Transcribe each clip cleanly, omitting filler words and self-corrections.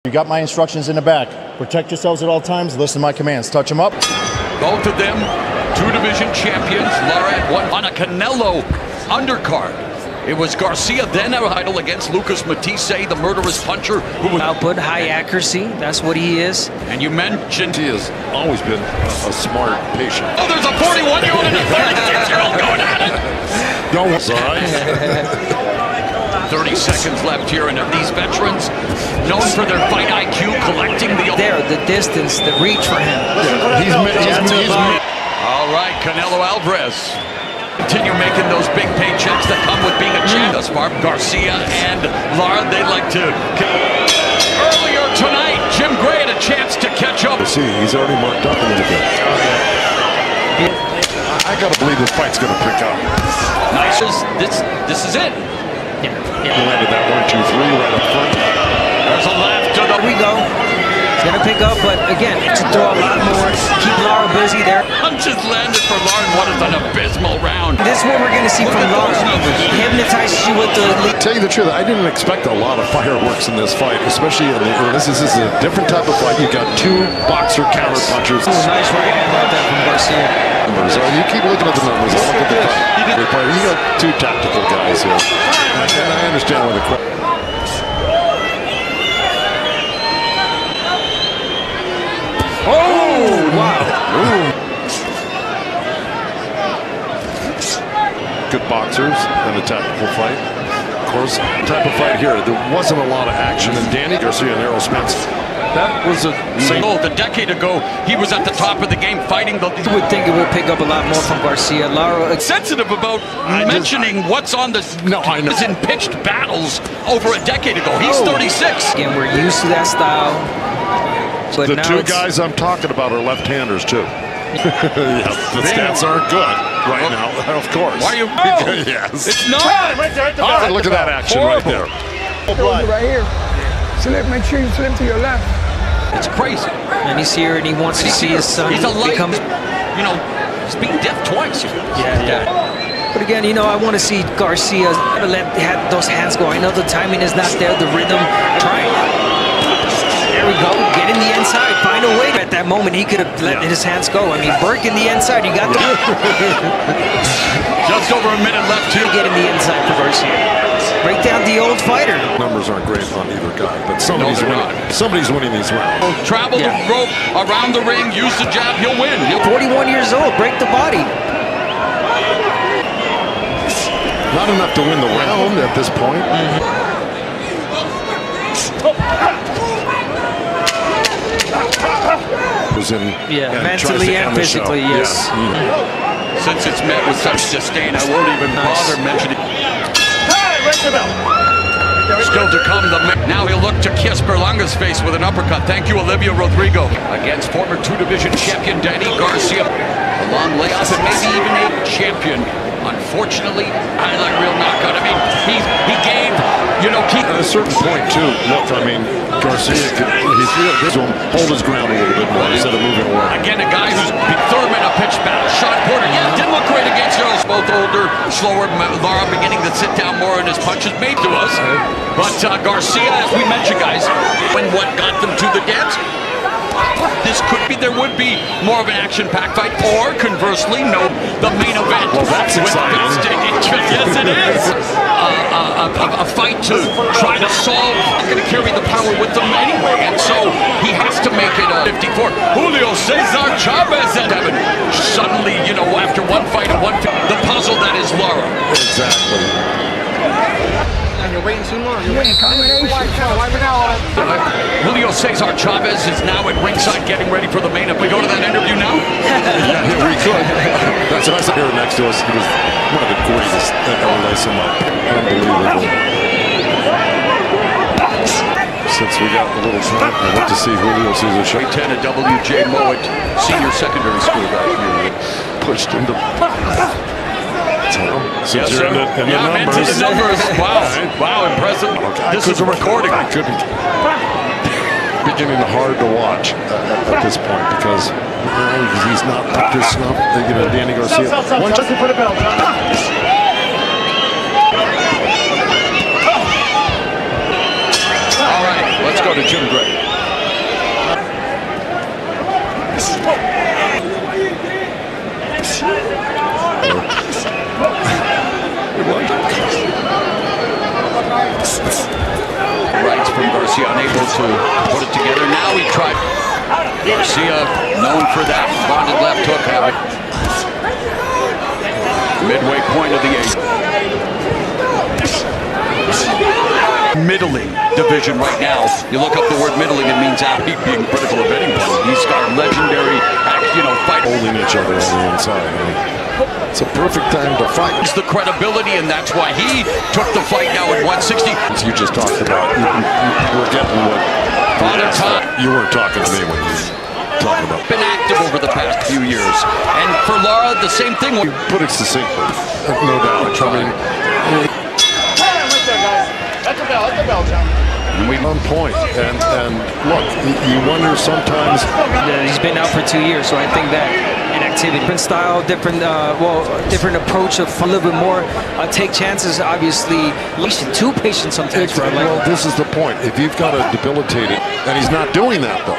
You got my instructions in the back. Protect yourselves at all times. Listen to my commands. Touch them up. Both of them, two division champions. Lara had one on a Canelo undercard. It was Garcia, then a title against Lucas Matisse, the murderous puncher. Who was output, high accuracy. That's what he is. And you mentioned he has always been a smart patient. Oh, there's a 41-year-old and a 36-year-old going at it. Don't worry. 30 seconds left here, and these veterans, known for their fight IQ, collecting the distance, the reach for him. He's all right, Canelo Alvarez. Continue making those big paychecks that come with being a champ. Thus far, Garcia and Lara, they'd like to. Earlier tonight, Jim Gray had a chance to catch up. See, he's already marked up a little bit. I gotta believe this fight's gonna pick up. Nice. This is it. Yeah. He landed that 1, 2, 3 right up front. There's a left to the. Here we go. He's gonna pick up, but again, to throw a lot more. Keep Lara busy there. Punches landed for Lara. What is an abysmal round. This is what we're gonna see from Lara. He hypnotizes you with the lead. Tell you the truth, I didn't expect a lot of fireworks in this fight, especially in the early. This is a different type of fight. You got two boxer counter punchers. Ooh, nice right hand about that from Garcia. You keep looking at the numbers. I'll look at the fight. You got two tactical guys here. And I understand why the question. Oh, wow. Ooh. Good boxers in a tactical fight. Of course, type of fight here, there wasn't a lot of action. And Danny Garcia and Errol Spence, that was a single. A decade ago, he was at the top of the game fighting the. You would think it would pick up a lot more from Garcia. Lara sensitive about mentioning what's on the. No, I know. In pitched battles over a decade ago. He's 36. Again, we're used to that style. But the two guys I'm talking about are left-handers too. Yeah, the stats aren't good right now, of course. Why are you? Yes. It's not. Oh, look at that action right there. Right here. Slip, make sure you slip to your left. It's crazy. And he's here, and he wants to see his son become. He's being deaf twice. Yeah. But again, I want to see Garcia have those hands go. I know the timing is not there, the rhythm. Try it. There we go. Get in the inside. Find a way. At that moment, he could have let his hands go. I mean, Burke in the inside. You got the. Just over a minute left to get in the inside for Garcia. Break down the old fighter. Numbers aren't great on either guy, but somebody's winning. Somebody's winning these rounds. Travel the rope around the ring. Use the jab. He'll win. 41 years old. Break the body. Not enough to win the round at this point. Was in, mentally and physically, yes. Since it's met with such disdain, I won't even bother mentioning. Still to come, now he'll look to kiss Berlanga's face with an uppercut. Thank you, Olivia Rodrigo. Against former two-division champion Danny Garcia. A long layoff and maybe even a champion. Unfortunately, highlight reel knockout. I mean, he gave, at a certain point too. Look, I mean, Garcia could hold his ground a little bit more instead of moving away. Again, a guy who's third man, a pitch battle. Sean Porter, didn't look great against Earls. Both older, slower. Lara beginning to sit down more, and his punches made to us. But Garcia, as we mentioned, guys, when what got them to the dance. This there would be more of an action-packed fight, or conversely, the main event. Well, that's exciting. Yes, it is. A fight to try to solve. Not going to carry the power with them anyway, and so he has to make it 54. Julio Cesar Chavez at heaven. Suddenly, after one fight and the puzzle that is Lara. Exactly. You're waiting too long. You're waiting. Combination. Wipe it out. Julio Cesar Chavez is now at ringside getting ready for the main event. We go to that interview now? Yeah, we could. That's what I said here next to us. He was one of the greatest at LA. Unbelievable. Since we got a little time, I went to see Julio Cesar Chavez. 10 at W.J. Mowat Senior Secondary School back here. Pushed into... Yes, sir. Into the numbers. Wow, impressive. This is a recording. I couldn't. Beginning hard to watch at this point because he's not up to snuff. Danny Garcia. One just for the belt. All right, Let's go to Jim Gray. Rights from Garcia, unable to put it together. Now he tried. Garcia, known for that bonded left hook, have it. Midway point of the eighth. Middling division right now. You look up the word middling, it means Abby being critical of anyone. He's got legendary, fight. Holding each other on the inside. It's a perfect time to fight. It's the credibility, and that's why he took the fight now at 160. As you just talked about, we're getting what Father Time. You weren't talking to me when you were talking about. Been active over the past few years, and for Lara, the same thing. You put it succinctly, no doubt. That's a bell, John. We're on point, and look, you wonder sometimes. He's been out for 2 years, so I think that inactivity, different style, different approach of a little bit more take chances. Obviously, too patient sometimes. Well, this is the point. If you've got a debilitated, and he's not doing that though.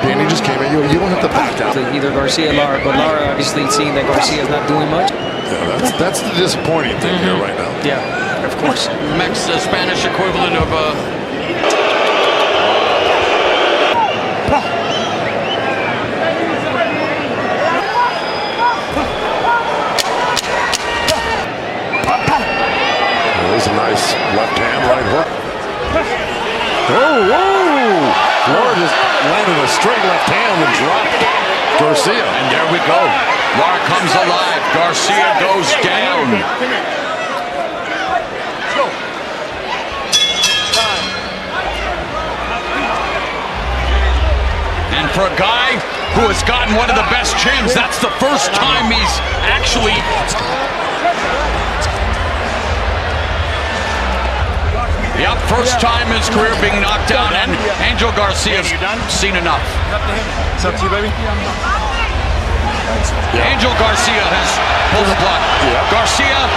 Danny just came in. You don't have to back out. Either Garcia or Lara, but Lara obviously seeing that Garcia's not doing much. Yeah, that's the disappointing thing here right now. Yeah, of course. The Spanish equivalent of There's a nice left hand, right hook. Whoa! Lara just landed a straight left hand and dropped Garcia. And there we go. Lara comes alive. Garcia goes down. And for a guy who has gotten one of the best chins, that's the first time he's actually... Yep, first time in his career being knocked down, and Angel Garcia's seen enough. It's up to you, baby. Angel Garcia has pulled the plug. Garcia,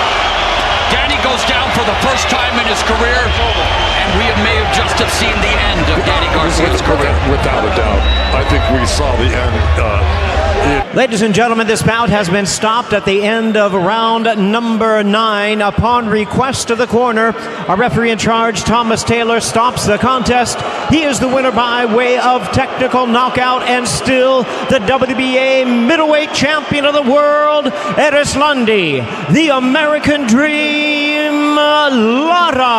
Danny goes down for the first time in his career, and we may have just seen the end of Danny Garcia's career. Without a doubt. I think we saw the end. Ladies and gentlemen, this bout has been stopped at the end of round number 9. Upon request of the corner, our referee in charge, Thomas Taylor, stops the contest. He is the winner by way of technical knockout and still the WBA middleweight champion of the world, Eris Lundey, the American Dream, Lora.